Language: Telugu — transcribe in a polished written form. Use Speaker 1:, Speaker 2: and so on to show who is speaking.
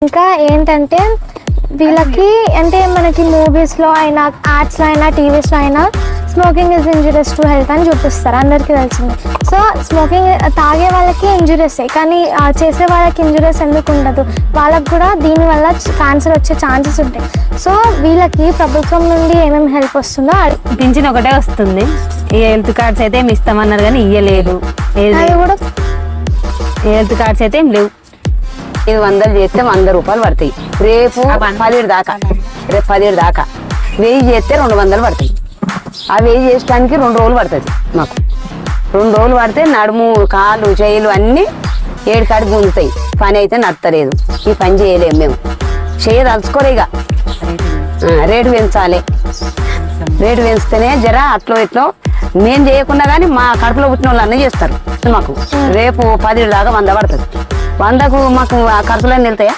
Speaker 1: ఇంకా ఏంటంటే వీళ్ళకి అంటే మనకి మూవీస్లో అయినా యాడ్స్లో అయినా టీవీస్లో అయినా smoking is injurious to health అని చూపిస్తారు, అందరికీ తెలిసింది. సో స్మోకింగ్ తాగే వాళ్ళకి ఇంజూరియస్, కానీ చేసే వాళ్ళకి ఇంజూరియస్ ఎందుకు ఉండదు? వాళ్ళకు కూడా దీనివల్ల క్యాన్సర్ వచ్చే ఛాన్సెస్ ఉంటాయి. సో వీళ్ళకి ప్రభుత్వం నుండి ఏమేమి హెల్ప్ వస్తుందో
Speaker 2: పింఛన్ ఒకటే వస్తుంది. ఈ హెల్త్ కార్డ్స్ అయితే ఏమి ఇస్తామన్నారు కానీ ఇయ్యలేదు.
Speaker 1: అది కూడా
Speaker 2: హెల్త్ కార్డ్స్ అయితే ఏం లేవు.
Speaker 3: 500 చేస్తే 100 రూపాయలు పడతాయి. రేపు 10 దాకా, రేపు 10 దాకా 1000 చేస్తే 200 పడతాయి. ఆ 1000 చేయడానికి 2 రోజులు పడుతుంది మాకు. 2 రోజులు పడితే నడుము కాళ్ళు చేతులు అన్నీ 7 కాడికి గుంజుతాయి. పని అయితే నడతలేదు. ఈ పని చేయలేము మేము, చేయదలుచుకోలే. ఇక రేటు పెంచాలి. రేటు పెంచితేనే జర అట్లో ఇట్లో మేము చేయకుండా కానీ మా కడుపులో పుట్టిన వాళ్ళు అన్నీ చేస్తారు. మాకు రేపు 10 దాకా 100 పడుతుంది. 100కు మాకు ఆ ఖర్చులన్నీ వెళ్తాయా?